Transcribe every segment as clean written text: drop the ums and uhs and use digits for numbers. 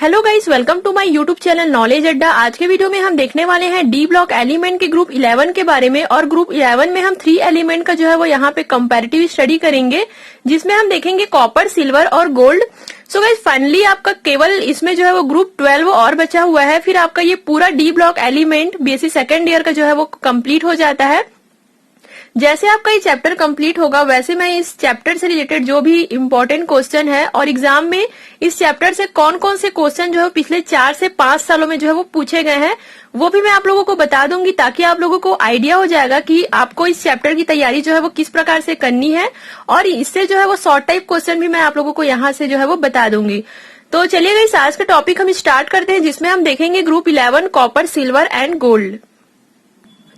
Hello guys, welcome to my YouTube channel Knowledge Adda. आज के video में हम देखने वाले हैं डी ब्लॉक एलिमेंट के ग्रुप 11 के बारे में। और ग्रुप 11 में हम 3 एलिमेंट का जो है वो यहाँ पे कंपैरेटिव स्टडी करेंगे, जिसमें हम देखेंगे कॉपर, सिल्वर और गोल्ड। सो गाइस, फाइनली आपका केवल इसमें जो है वो ग्रुप 12 और बचा हुआ है। फिर आपका ये पूरा D block element BSc second year का जो है वो कंप्लीट हो जाता है। जैसे आपका ये चैप्टर कंप्लीट होगा, वैसे मैं इस चैप्टर से रिलेटेड जो भी इम्पोर्टेंट क्वेश्चन है और एग्जाम में इस चैप्टर से कौन कौन से क्वेश्चन जो है पिछले 4 से 5 सालों में जो है वो पूछे गए हैं, वो भी मैं आप लोगों को बता दूंगी, ताकि आप लोगों को आइडिया हो जाएगा कि आपको इस चैप्टर की तैयारी जो है वो किस प्रकार से करनी है। और इससे जो है वो शॉर्ट टाइप क्वेश्चन भी मैं आप लोगों को यहाँ से जो है वो बता दूंगी। तो चलिए गाइस, आज का टॉपिक हम स्टार्ट करते हैं, जिसमें हम देखेंगे group 11 copper, silver and gold.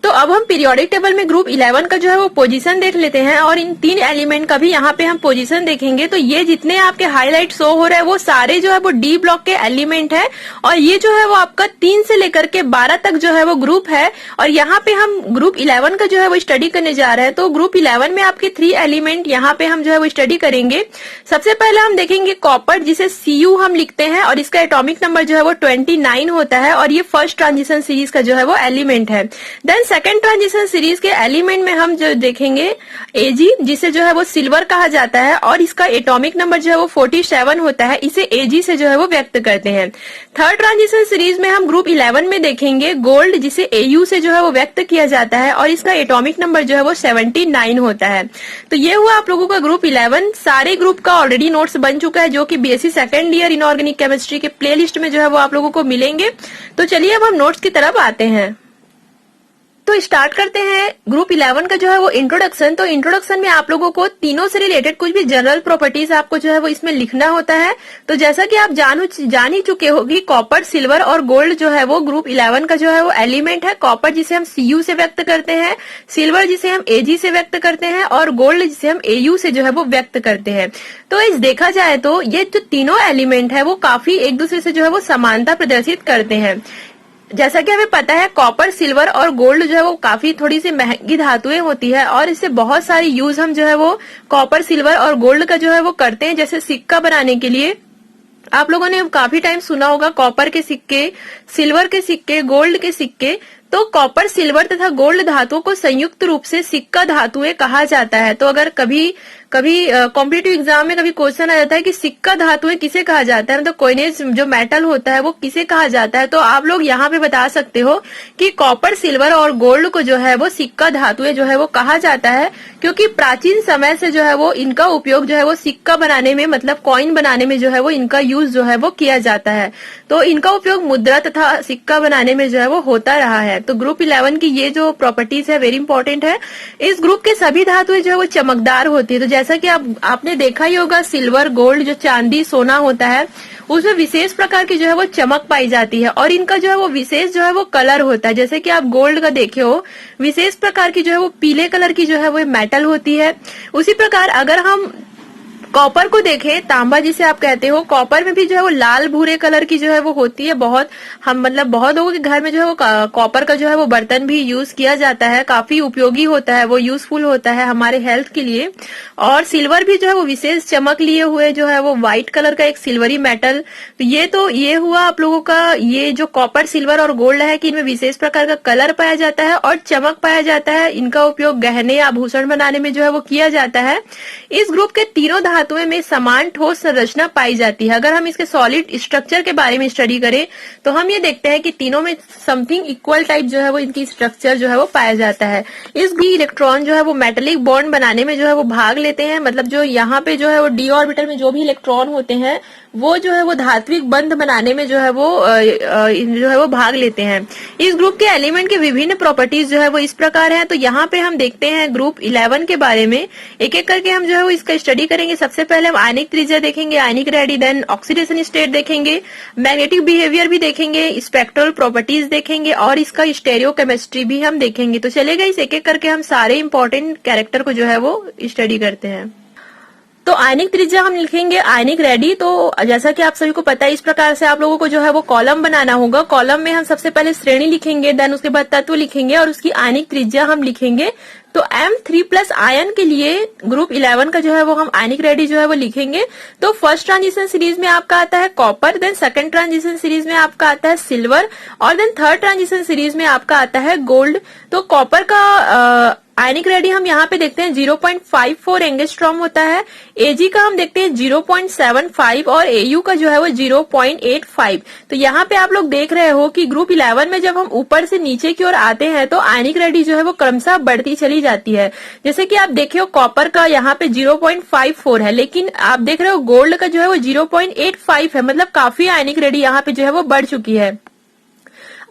तो अब हम पीरियोडिक टेबल में ग्रुप 11 का जो है वो पोजीशन देख लेते हैं, और इन 3 एलिमेंट का भी यहाँ पे हम पोजीशन देखेंगे। तो ये जितने आपके हाईलाइट शो हो रहे हैं वो सारे जो है वो डी ब्लॉक के एलिमेंट है, और ये जो है वो आपका 3 से लेकर के 12 तक जो है वो ग्रुप है। और यहाँ पे हम ग्रुप 11 का जो है वो स्टडी करने जा रहे हैं। तो ग्रुप 11 में आपके 3 एलिमेंट यहाँ पे हम जो है वो स्टडी करेंगे। सबसे पहले हम देखेंगे कॉपर, जिसे Cu हम लिखते हैं, और इसका एटॉमिक नंबर जो है वो 29 होता है, और ये फर्स्ट ट्रांजिशन सीरीज का जो है वो एलिमेंट है। देन सेकेंड ट्रांजिशन सीरीज के एलिमेंट में हम जो देखेंगे Ag, जिसे जो है वो सिल्वर कहा जाता है, और इसका एटॉमिक नंबर जो है वो 47 होता है। इसे Ag से जो है वो व्यक्त करते हैं। थर्ड ट्रांजिशन सीरीज में हम ग्रुप 11 में देखेंगे गोल्ड, जिसे Au से जो है वो व्यक्त किया जाता है, और इसका एटॉमिक नंबर जो है वो 79 होता है। तो ये हुआ आप लोगों का ग्रुप 11। सारे ग्रुप का ऑलरेडी नोट्स बन चुका है, जो कि BSc second year inorganic chemistry के प्लेलिस्ट में जो है वो आप लोगों को मिलेंगे। तो चलिए अब हम नोट्स की तरफ आते हैं। तो स्टार्ट करते हैं ग्रुप 11 का जो है वो इंट्रोडक्शन। तो इंट्रोडक्शन में आप लोगों को तीनों से रिलेटेड कुछ भी जनरल प्रॉपर्टीज आपको जो है वो इसमें लिखना होता है। तो जैसा कि आप जान ही चुके होगी, कॉपर, सिल्वर और गोल्ड जो है वो ग्रुप 11 का जो है वो एलिमेंट है। कॉपर जिसे हम Cu से व्यक्त करते हैं, सिल्वर जिसे हम Ag से व्यक्त करते हैं, और गोल्ड जिसे हम Au से जो है वो व्यक्त करते हैं। तो इस देखा जाए तो ये जो तीनों एलिमेंट है वो काफी एक दूसरे से जो है वो समानता प्रदर्शित करते हैं। जैसा कि हमें पता है, कॉपर, सिल्वर और गोल्ड जो है वो काफी थोड़ी सी महंगी धातुएं होती है, और इससे बहुत सारी यूज हम जो है वो कॉपर, सिल्वर और गोल्ड का जो है वो करते हैं। जैसे सिक्का बनाने के लिए आप लोगों ने काफी टाइम सुना होगा कॉपर के सिक्के, सिल्वर के सिक्के, गोल्ड के सिक्के। तो कॉपर, सिल्वर तथा गोल्ड धातुओं को संयुक्त रूप से सिक्का धातुएं कहा जाता है। तो अगर कभी कॉम्पिटिटिव एग्जाम में कभी क्वेश्चन आ जाता है कि सिक्का धातुएं किसे कहा जाता है, मतलब कोइनेज जो मेटल होता है वो किसे कहा जाता है, तो आप लोग यहाँ पे बता सकते हो कि कॉपर, सिल्वर और गोल्ड को जो है वो सिक्का धातुएं जो है वो कहा जाता है, क्योंकि प्राचीन समय से जो है वो इनका उपयोग जो है वो सिक्का बनाने में, मतलब कॉइन बनाने में जो है वो इनका यूज जो है वो किया जाता है। तो इनका उपयोग मुद्रा तथा सिक्का बनाने में जो है वो होता रहा है। तो ग्रुप 11 की ये जो प्रॉपर्टीज है वेरी इंपॉर्टेंट है। इस ग्रुप के सभी धातुएं जो है वो चमकदार होती है। तो जैसा कि आपने देखा ही होगा, सिल्वर, गोल्ड, जो चांदी, सोना होता है, उसमें विशेष प्रकार की जो है वो चमक पाई जाती है, और इनका जो है वो विशेष जो है वो कलर होता है। जैसे कि आप गोल्ड का देखे हो, विशेष प्रकार की जो है वो पीले कलर की जो है वो मेटल होती है। उसी प्रकार अगर हम कॉपर को देखें, तांबा जिसे आप कहते हो, कॉपर में भी जो है वो लाल भूरे कलर की जो है वो होती है। बहुत लोगों के घर में जो है वो कॉपर का जो है वो बर्तन भी यूज किया जाता है, काफी उपयोगी होता है, वो यूजफुल होता है हमारे हेल्थ के लिए। और सिल्वर भी जो है वो विशेष चमक लिए हुए जो है वो व्हाइट कलर का एक सिल्वरी मेटल। तो ये हुआ आप लोगों का ये जो कॉपर, सिल्वर और गोल्ड है कि इनमें विशेष प्रकार का कलर पाया जाता है और चमक पाया जाता है। इनका उपयोग गहने, आभूषण बनाने में जो है वो किया जाता है। इस ग्रुप के तीनों धातुएं में समान ठोस संरचना पाई जाती है। अगर हम इसके सॉलिड स्ट्रक्चर के बारे में स्टडी करें तो हम ये देखते हैं कि तीनों में समथिंग इक्वल टाइप जो है वो इनकी स्ट्रक्चर जो है वो पाया जाता है। इस इलेक्ट्रॉन जो है वो मेटेलिक बॉन्ड बनाने में जो है वो भाग लेते हैं, मतलब जो यहाँ पे जो है वो डी ऑर्बिटल में जो भी इलेक्ट्रॉन होते हैं वो जो है वो धात्विक बंध बनाने में जो है वो भाग लेते हैं। इस ग्रुप के एलिमेंट के विभिन्न प्रॉपर्टीज जो है वो इस प्रकार हैं। तो यहाँ पे हम देखते हैं ग्रुप 11 के बारे में, एक एक करके हम जो है वो इसका स्टडी करेंगे। सबसे पहले हम आयनिक त्रिज्या देखेंगे, आयनिक रेडी, देन ऑक्सीडेशन स्टेट देखेंगे, मैग्नेटिक बिहेवियर भी देखेंगे, स्पेक्ट्रल प्रॉपर्टीज देखेंगे, और इसका स्टेरियो केमिस्ट्री भी हम देखेंगे। तो चलेगा, इस एक एक करके हम सारे इंपॉर्टेंट कैरेक्टर को जो है वो स्टडी करते हैं। तो आयनिक त्रिज्या हम लिखेंगे आयनिक रेडी। तो जैसा कि आप सभी को पता है, इस प्रकार से आप लोगों को जो है वो कॉलम बनाना होगा। कॉलम में हम सबसे पहले श्रेणी लिखेंगे, देन उसके बाद तत्व लिखेंगे, और उसकी आयनिक त्रिज्या हम लिखेंगे। तो M3+ आयन के लिए ग्रुप 11 का जो है वो हम आयनिक रेडी जो है वो लिखेंगे। तो फर्स्ट ट्रांजिशन सीरीज में आपका आता है copper, then second transition series में आपका आता है सिल्वर, और देन थर्ड ट्रांजिशन सीरीज में आपका आता है गोल्ड। तो कॉपर का आयनिक रेडी हम यहाँ पे देखते हैं 0.54 एंगस्ट्रॉम होता है, Ag का हम देखते हैं 0.75 और Au का जो है वो 0.85। तो यहाँ पे आप लोग देख रहे हो कि ग्रुप 11 में जब हम ऊपर से नीचे की ओर आते हैं तो आयनिक रेडी जो है वो क्रमशः बढ़ती चली जाती है। जैसे कि आप देखे हो कॉपर का यहाँ पे 0.54 है, लेकिन आप देख रहे हो गोल्ड का जो है वो 0.85 है, मतलब काफी आयनिक रेडी यहाँ पे जो है वो बढ़ चुकी है।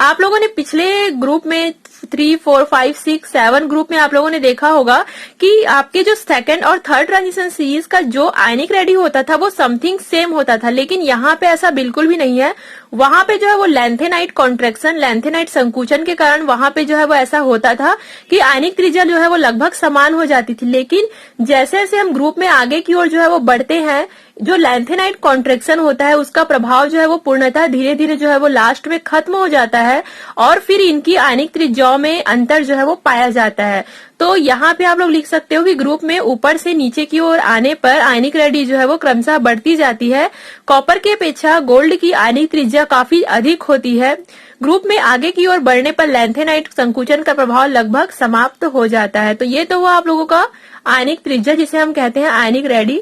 आप लोगों ने पिछले ग्रुप में 3, 4, 5, 6, 7 ग्रुप में आप लोगों ने देखा होगा कि आपके जो सेकंड और थर्ड ट्रांजिशन सीरीज का जो आयनिक रेडी होता था वो समथिंग सेम होता था, लेकिन यहाँ पे ऐसा बिल्कुल भी नहीं है। वहां पे जो है वो लैंथेनाइट कॉन्ट्रैक्शन, लैंथेनाइट संकुचन के कारण वहां पे जो है वो ऐसा होता था कि आयनिक त्रिज्या जो है वो लगभग समान हो जाती थी। लेकिन जैसे जैसे हम ग्रुप में आगे की ओर जो है वो बढ़ते हैं, जो लैंथेनाइट कॉन्ट्रैक्शन होता है उसका प्रभाव जो है वो पूर्णतः धीरे धीरे जो है वो लास्ट में खत्म हो जाता है और फिर इनकी आयनिक त्रिज्याओं में अंतर जो है वो पाया जाता है। तो यहाँ पे आप लोग लिख सकते हो कि ग्रुप में ऊपर से नीचे की ओर आने पर आयनिक रेडी जो है वो क्रमशः बढ़ती जाती है। कॉपर के अपेक्षा गोल्ड की आयनिक त्रिज्या काफी अधिक होती है। ग्रुप में आगे की ओर बढ़ने पर लैंथेनाइट संकुचन का प्रभाव लगभग समाप्त हो जाता है। तो ये तो हुआ आप लोगों का आयनिक त्रिज्या, जिसे हम कहते हैं आयनिक रेडी।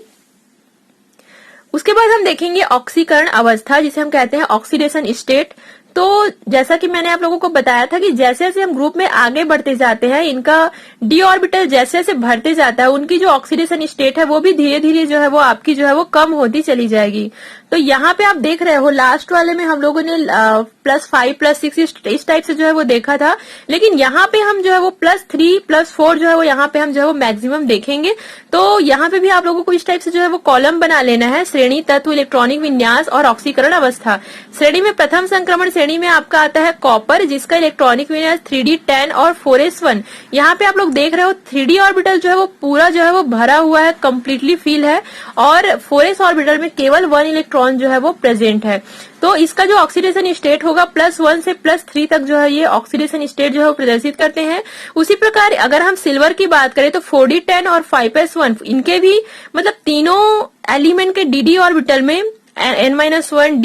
उसके बाद हम देखेंगे ऑक्सीकरण अवस्था, जिसे हम कहते हैं ऑक्सीडेशन स्टेट। तो जैसा कि मैंने आप लोगों को बताया था कि जैसे जैसे हम ग्रुप में आगे बढ़ते जाते हैं, इनका डी ऑर्बिटल जैसे जैसे बढ़ते जाता है, उनकी जो ऑक्सीडेशन स्टेट है वो भी धीरे धीरे जो है वो आपकी जो है वो कम होती चली जाएगी। तो यहाँ पे आप देख रहे हो लास्ट वाले में हम लोगों ने +5, +6 इस टाइप से जो है वो देखा था, लेकिन यहाँ पे हम जो है वो +3, +4 जो है वो यहाँ पे हम जो है वो मैक्सिमम देखेंगे। तो यहाँ पे भी आप लोगों को इस टाइप से जो है वो कॉलम बना लेना है, श्रेणी, तत्व, इलेक्ट्रॉनिक विन्यास और ऑक्सीकरण अवस्था। श्रेणी में प्रथम संक्रमण श्रेणी में आपका आता है कॉपर, जिसका इलेक्ट्रॉनिक विन्यास 3d10 और 4s1। यहाँ पे आप लोग देख रहे हो 3d ऑर्बिटल जो है वो पूरा जो है वो भरा हुआ है, कम्प्लीटली फिल है, और 4s ऑर्बिटल में केवल 1 इलेक्ट्रॉन जो है वो प्रेजेंट है। तो इसका जो ऑक्सीडेशन स्टेट होगा +1 से +3 तक जो है ये ऑक्सीडेशन स्टेट जो है वो प्रदर्शित करते हैं। उसी प्रकार अगर हम सिल्वर की बात करें तो 4d10 और 5s1 इनके भी मतलब तीनों एलिमेंट के dd ऑर्बिटल में n-1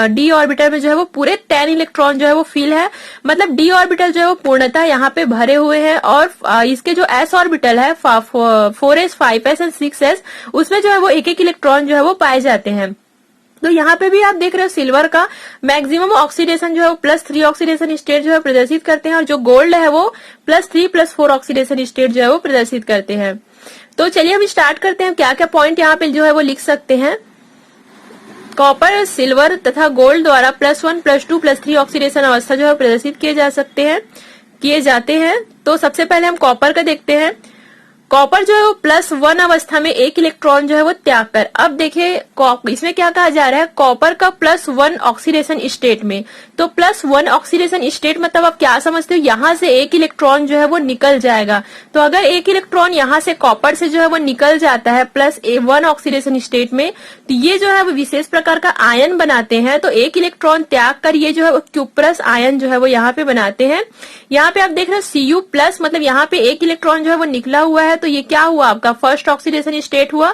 डी ऑर्बिटल में जो है वो पूरे 10 इलेक्ट्रॉन जो है वो फिल है, मतलब डी ऑर्बिटल जो है वो पूर्णतः यहाँ पे भरे हुए हैं। और इसके जो s ऑर्बिटल है 4s, 5s एंड 6s, उसमें जो है वो एक एक इलेक्ट्रॉन जो है वो पाए जाते हैं। तो यहाँ पे भी आप देख रहे हो सिल्वर का मैक्सिमम ऑक्सीडेशन जो है वो +3 ऑक्सीडेशन स्टेट जो है प्रदर्शित करते हैं, और जो गोल्ड है वो +3, +4 ऑक्सीडेशन स्टेट जो है वो प्रदर्शित करते हैं। तो चलिए हम स्टार्ट करते हैं, क्या क्या पॉइंट यहाँ पे जो है वो लिख सकते हैं। कॉपर, सिल्वर तथा गोल्ड द्वारा +1, +2, +3 ऑक्सीडेशन अवस्था जो है प्रदर्शित किए जाते हैं। तो सबसे पहले हम कॉपर का देखते हैं। कॉपर जो है वो +1 अवस्था में एक इलेक्ट्रॉन जो है वो त्याग कर, अब देखिए इसमें क्या कहा जा रहा है, कॉपर का +1 ऑक्सीडेशन स्टेट में। तो +1 ऑक्सीडेशन स्टेट मतलब आप क्या समझते हो, यहाँ से एक इलेक्ट्रॉन जो है वो निकल जाएगा। तो अगर एक इलेक्ट्रॉन यहाँ से कॉपर से जो है वो निकल जाता है +1 ऑक्सीडेशन स्टेट में, तो ये जो है वो विशेष प्रकार का आयन बनाते हैं। तो एक इलेक्ट्रॉन त्याग कर ये जो है वो क्यूप्रस आयन जो है वो यहाँ पे बनाते हैं। यहाँ पे आप देख रहे हो Cu+, मतलब यहाँ पे एक इलेक्ट्रॉन जो है वो निकला हुआ है, तो ये क्या हुआ, आपका फर्स्ट ऑक्सीडेशन स्टेट हुआ।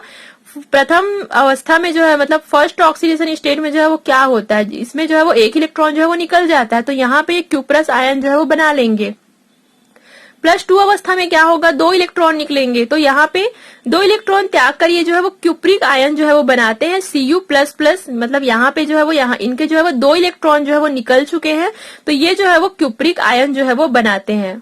प्रथम अवस्था में जो है मतलब फर्स्ट ऑक्सीडेशन स्टेट में जो है वो क्या होता है, इसमें जो है वो एक इलेक्ट्रॉन जो है वो निकल जाता है, तो यहाँ पे एक क्यूप्रस आयन जो है वो बना लेंगे। +2 अवस्था में क्या होगा, 2 इलेक्ट्रॉन निकलेंगे, तो यहाँ पे 2 इलेक्ट्रॉन त्याग कर ये जो है वो क्यूप्रिक आयन जो है वो बनाते हैं Cu++, मतलब यहाँ पे जो है वो यहाँ इनके जो है वो 2 इलेक्ट्रॉन जो है वो निकल चुके हैं, तो ये जो है वो क्यूप्रिक आयन जो है वो बनाते हैं।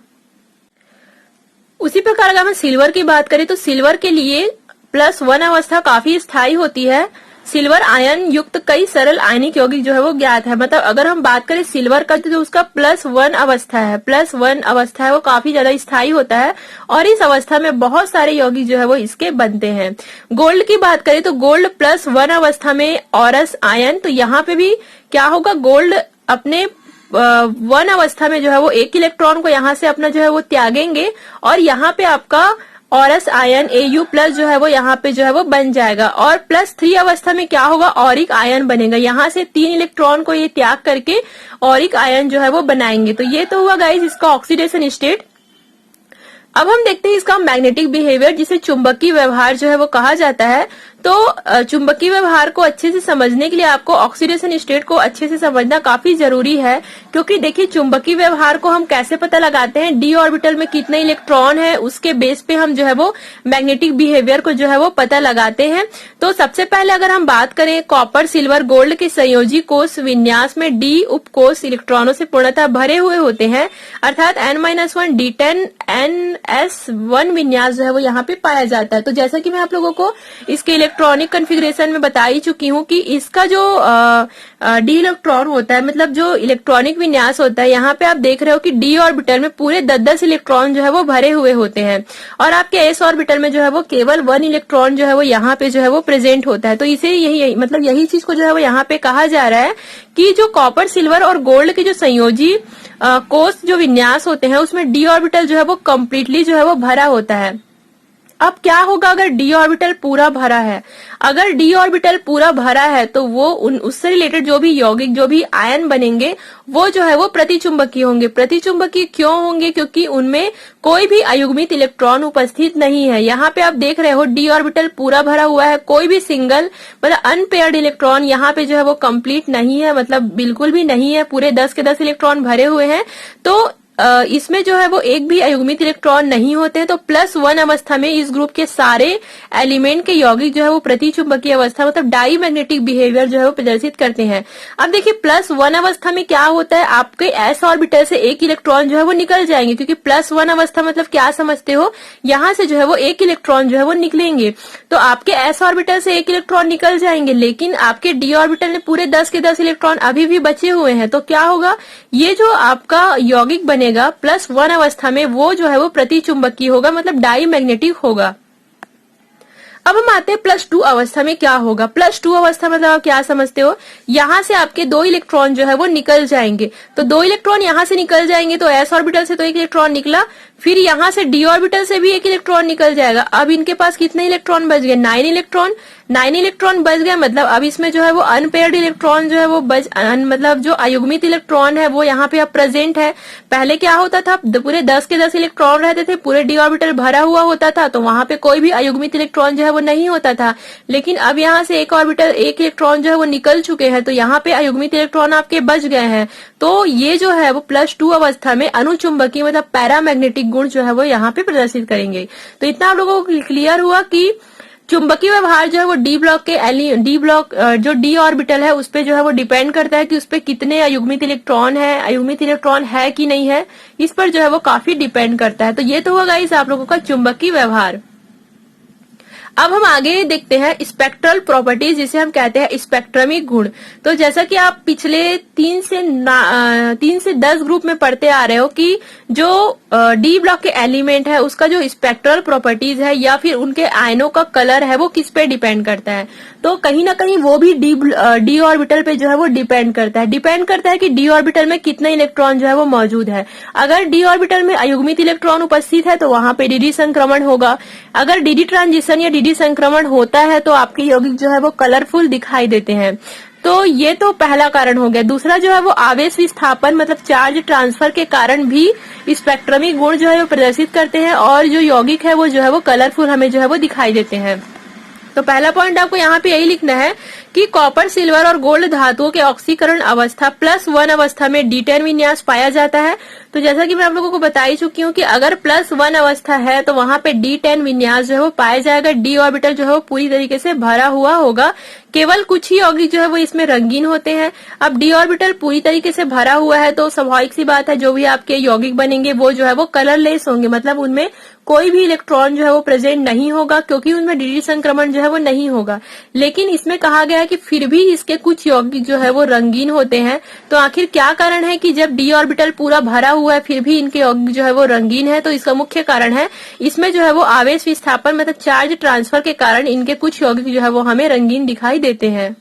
उसी प्रकार अगर हम सिल्वर की बात करें तो सिल्वर के लिए +1 अवस्था काफी स्थायी होती है। सिल्वर आयन युक्त कई सरल आयनिक यौगिक जो है वो ज्ञात है। मतलब अगर हम बात करें सिल्वर का तो उसका +1 अवस्था है, +1 अवस्था है वो काफी ज्यादा स्थायी होता है, और इस अवस्था में बहुत सारे यौगिक जो है वो इसके बनते हैं। गोल्ड की बात करें तो गोल्ड +1 अवस्था में औरस आयन, तो यहाँ पे भी क्या होगा, गोल्ड अपने 1 अवस्था में जो है वो एक इलेक्ट्रॉन को यहाँ से अपना जो है वो त्यागेंगे, और यहाँ पे आपका औरस आयन Au+ जो है वो यहाँ पे जो है वो बन जाएगा। और +3 अवस्था में क्या होगा, ऑरिक आयन बनेगा, यहाँ से 3 इलेक्ट्रॉन को ये त्याग करके ऑरिक आयन जो है वो बनाएंगे। तो ये तो हुआ गाइज इसका ऑक्सीडेशन स्टेट। अब हम देखते हैं इसका मैग्नेटिक बिहेवियर, जिसे चुंबकीय व्यवहार जो है वो कहा जाता है। तो चुंबकीय व्यवहार को अच्छे से समझने के लिए आपको ऑक्सीडेशन स्टेट को अच्छे से समझना काफी जरूरी है, क्योंकि देखिए चुंबकीय व्यवहार को हम कैसे पता लगाते हैं, डी ऑर्बिटल में कितने इलेक्ट्रॉन है उसके बेस पे हम जो है वो मैग्नेटिक बिहेवियर को जो है वो पता लगाते हैं। तो सबसे पहले अगर हम बात करें कॉपर सिल्वर गोल्ड के संयोजी कोष विन्यास में डी उपकोष इलेक्ट्रॉनों से पूर्णतः भरे हुए होते हैं, अर्थात n-1 D10 ns1 विन्यास जो है वो यहाँ पे पाया जाता है। तो जैसा कि मैं आप लोगों को इसके इलेक्ट्रॉनिक कॉन्फ़िगरेशन में बता ही चुकी हूँ कि इसका जो डी इलेक्ट्रॉन होता है, मतलब जो इलेक्ट्रॉनिक विन्यास होता है, यहाँ पे आप देख रहे हो कि डी ऑर्बिटल में पूरे 10-10 इलेक्ट्रॉन जो है वो भरे हुए होते हैं, और आपके एस ऑर्बिटल में जो है वो केवल 1 इलेक्ट्रॉन जो है वो यहाँ पे जो है वो प्रेजेंट होता है। तो इसे यही चीज को जो है वो यहाँ पे कहा जा रहा है कि जो कॉपर सिल्वर और गोल्ड के जो संयोजी कोष जो विन्यास होते हैं उसमें डी ऑर्बिटल जो है वो कंप्लीटली जो है वो भरा होता है। अब क्या होगा अगर डी ऑर्बिटल पूरा भरा है? अगर डी ऑर्बिटल पूरा भरा है तो वो उससे रिलेटेड जो भी यौगिक जो भी आयन बनेंगे वो जो है वो प्रतिचुंबकीय होंगे। प्रतिचुंबकीय क्यों होंगे? क्योंकि उनमें कोई भी अयुग्मित इलेक्ट्रॉन उपस्थित नहीं है। यहाँ पे आप देख रहे हो डी ऑर्बिटल पूरा भरा हुआ है, कोई भी सिंगल मतलब अनपेयर्ड इलेक्ट्रॉन यहाँ पे जो है वो कंप्लीट नहीं है, मतलब बिल्कुल भी नहीं है, पूरे 10 के 10 इलेक्ट्रॉन भरे हुए हैं। तो इसमें जो है वो एक भी अयुग्मित इलेक्ट्रॉन नहीं होते हैं। तो +1 अवस्था में इस ग्रुप के सारे एलिमेंट के यौगिक जो है वो प्रतिचुंबकीय अवस्था मतलब डाई मैग्नेटिक बिहेवियर जो है वो प्रदर्शित करते हैं। अब देखिए +1 अवस्था में क्या होता है, आपके s ऑर्बिटल से एक इलेक्ट्रॉन जो है वो निकल जाएंगे, क्योंकि +1 अवस्था मतलब क्या समझते हो, यहाँ से जो है वो एक इलेक्ट्रॉन जो है वो निकलेंगे। तो आपके s ऑर्बिटल से एक इलेक्ट्रॉन निकल जाएंगे, लेकिन आपके d ऑर्बिटल में पूरे 10 के 10 इलेक्ट्रॉन अभी भी बचे हुए हैं। तो क्या होगा, ये जो आपका यौगिक बने +1 अवस्था में वो जो है वो प्रतिचुंबकीय होगा, मतलब डाई मैग्नेटिक होगा। अब हम आते हैं +2 अवस्था में क्या होगा। +2 अवस्था मतलब आप क्या समझते हो, यहाँ से आपके 2 इलेक्ट्रॉन जो है वो निकल जाएंगे। तो 2 इलेक्ट्रॉन यहाँ से निकल जाएंगे, तो s ऑर्बिटल से तो एक इलेक्ट्रॉन निकला, फिर यहाँ से d ऑर्बिटल से भी एक इलेक्ट्रॉन निकल जाएगा। अब इनके पास कितने इलेक्ट्रॉन बच गए, 9 इलेक्ट्रॉन बच गए। मतलब अब इसमें जो है वो अनपेयर्ड इलेक्ट्रॉन जो है वो मतलब जो अयुग्मित इलेक्ट्रॉन है वो यहाँ पे अब प्रेजेंट है। पहले क्या होता था, पूरे 10 के 10 इलेक्ट्रॉन रहते थे, पूरे डी ऑर्बिटल भरा हुआ होता था, तो वहां पे कोई भी अयुग्मित इलेक्ट्रॉन जो है वो नहीं होता था। लेकिन अब यहाँ से एक इलेक्ट्रॉन जो है वो निकल चुके हैं, तो यहाँ पे अयुग्मित इलेक्ट्रॉन आपके बच गए हैं। तो ये जो है वो +2 अवस्था में अनुचुंबकीय मतलब पैरामैग्नेटिक गुण जो है वो यहाँ पे प्रदर्शित करेंगे। तो इतना आप लोगों को क्लियर हुआ कि चुंबकीय व्यवहार जो है वो डी ब्लॉक जो डी ऑर्बिटल है उस पे जो है वो डिपेंड करता है कि उस पे कितने अयुग्मित इलेक्ट्रॉन है कि नहीं है, इस पर जो है वो काफी डिपेंड करता है। तो ये तो होगा गाइस आप लोगों का चुंबकीय व्यवहार। अब हम आगे देखते हैं स्पेक्ट्रल प्रॉपर्टीज, जिसे हम कहते हैं स्पेक्ट्रमिक गुण। तो जैसा कि आप पिछले 3 से 10 ग्रुप में पढ़ते आ रहे हो कि जो डी ब्लॉक के एलिमेंट है उसका जो स्पेक्ट्रल प्रॉपर्टीज है या फिर उनके आयनों का कलर है वो किस पे डिपेंड करता है, तो कहीं ना कहीं वो भी डी ऑर्बिटल पे जो है वो डिपेंड करता है कि डी ऑर्बिटल में कितने इलेक्ट्रॉन जो है वो मौजूद है। अगर डी ऑर्बिटल में अयुग्मित इलेक्ट्रॉन उपस्थित है तो वहां पे डी संक्रमण होगा। अगर डी ट्रांजिशन या डी संक्रमण होता है तो आपके यौगिक जो है वो कलरफुल दिखाई देते हैं। तो ये तो पहला कारण हो गया। दूसरा जो है वो आवेश विस्थापन मतलब चार्ज ट्रांसफर के कारण भी स्पेक्ट्रमिक गुण जो है वो प्रदर्शित करते हैं और जो यौगिक है वो जो है वो कलरफुल हमें जो है वो दिखाई देते हैं। तो पहला पॉइंट आपको यहाँ पे यही लिखना है कि कॉपर सिल्वर और गोल्ड धातुओं के ऑक्सीकरण अवस्था +1 अवस्था में D10 विन्यास पाया जाता है। तो जैसा कि मैं आप लोगों को बता ही चुकी हूँ कि अगर +1 अवस्था है तो वहां पे D10 विन्यास जो है वो पाया जाएगा। डी ऑर्बिटल जो है वो पूरी तरीके से भरा हुआ होगा, केवल कुछ ही यौगिक जो है वो इसमें रंगीन होते हैं। अब डी ऑर्बिटल पूरी तरीके से भरा हुआ है तो स्वाभाविक सी बात है जो भी आपके यौगिक बनेंगे वो जो है वो कलरलेस होंगे, मतलब उनमें कोई भी इलेक्ट्रॉन जो है वो प्रेजेंट नहीं होगा क्योंकि उनमें डी संक्रमण जो है वो नहीं होगा। लेकिन इसमें कहा गया है कि फिर भी इसके कुछ यौगिक जो है वो रंगीन होते हैं। तो आखिर क्या कारण है कि जब डी ऑर्बिटल पूरा भरा हुआ है फिर भी इनके यौगिक जो है वो रंगीन है? तो इसका मुख्य कारण है इसमें जो है वो आवेश विस्थापन मतलब चार्ज ट्रांसफर के कारण इनके कुछ यौगिक जो है वो हमें रंगीन दिखाई देते हैं।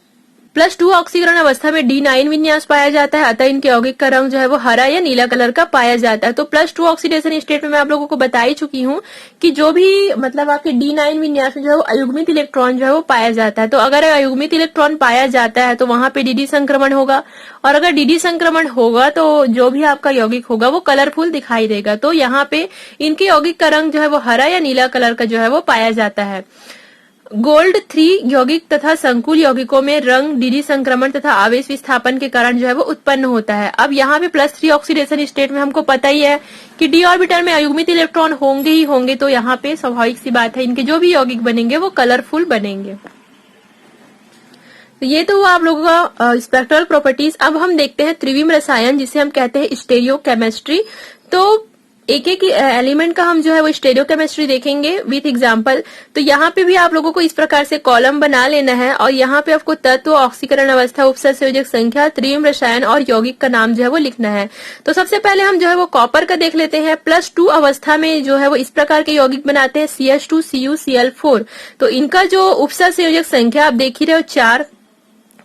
+2 ऑक्सीकरण अवस्था में D9 विन्यास पाया जाता है, अतः इनके यौगिक का रंग जो है वो हरा या नीला कलर का पाया जाता है। तो +2 ऑक्सीडेशन स्टेट में मैं आप लोगों को बता ही चुकी हूँ कि जो भी मतलब आपके D9 विन्यास में जो है वो अयुग्मित इलेक्ट्रॉन जो है वो पाया जाता है। तो अगर अयुग्मित इलेक्ट्रॉन पाया जाता है तो वहां पे DD संक्रमण होगा, और अगर DD संक्रमण होगा तो जो भी आपका यौगिक होगा वो कलरफुल दिखाई देगा। तो यहाँ पे इनके यौगिक का रंग जो है वो हरा या नीला कलर का जो है वो पाया जाता है। गोल्ड 3 यौगिक तथा संकुल यौगिकों में रंग DD संक्रमण तथा आवेश विस्थापन के कारण जो है वो उत्पन्न होता है। अब यहाँ पे +3 ऑक्सीडेशन स्टेट में हमको पता ही है कि D ऑर्बिटल में अयुग्मित इलेक्ट्रॉन होंगे ही होंगे, तो यहाँ पे स्वाभाविक सी बात है इनके जो भी यौगिक बनेंगे वो कलरफुल बनेंगे। तो ये तो हुआ आप लोगों का स्पेक्ट्रल प्रॉपर्टीज। अब हम देखते हैं त्रिविम रसायन, जिसे हम कहते हैं स्टेरियोकेमिस्ट्री। तो एक एक एलिमेंट का हम जो है वो स्टेरियोकेमिस्ट्री देखेंगे विथ एग्जांपल। तो यहाँ पे भी आप लोगों को इस प्रकार से कॉलम बना लेना है, और यहाँ पे आपको तत्व, ऑक्सीकरण अवस्था, उपसंयोजक संख्या, त्रिविम रसायन और यौगिक का नाम जो है वो लिखना है। तो सबसे पहले हम जो है वो कॉपर का देख लेते हैं। +2 अवस्था में जो है वो इस प्रकार के यौगिक बनाते हैं CH2 Cu Cl4। तो इनका जो उपसंयोजक संख्या आप देख ही रहे हो 4,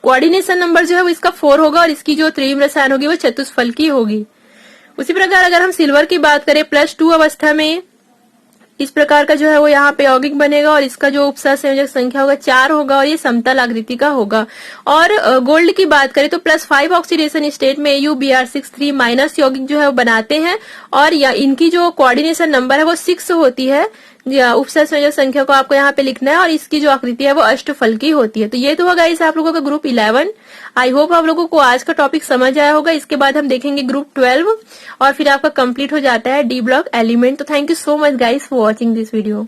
कोऑर्डिनेशन नंबर जो है वो इसका 4 होगा, और इसकी जो त्रिविम रसायन होगी वो चतुष्फलकी होगी। उसी प्रकार अगर हम सिल्वर की बात करें, +2 अवस्था में इस प्रकार का जो है वो यहाँ पे यौगिक बनेगा, और इसका जो उपसंयोजक संख्या होगा 4 होगा, और ये समतल आकृति का होगा। और गोल्ड की बात करें तो +5 ऑक्सीडेशन स्टेट में AuBr63 माइनस यौगिक जो है वो बनाते हैं, और इनकी जो कोऑर्डिनेशन नंबर है वो 6 होती है। उपसंयोजक संख्या को आपको यहाँ पे लिखना है, और इसकी जो आकृति है वो अष्टफलकी होती है। तो ये तो होगा इस आप लोगों का ग्रुप 11। आई होप आप लोगों को आज का टॉपिक समझ आया होगा। इसके बाद हम देखेंगे ग्रुप 12, और फिर आपका कंप्लीट हो जाता है D ब्लॉक एलिमेंट। तो thank you so much guys for watching this video.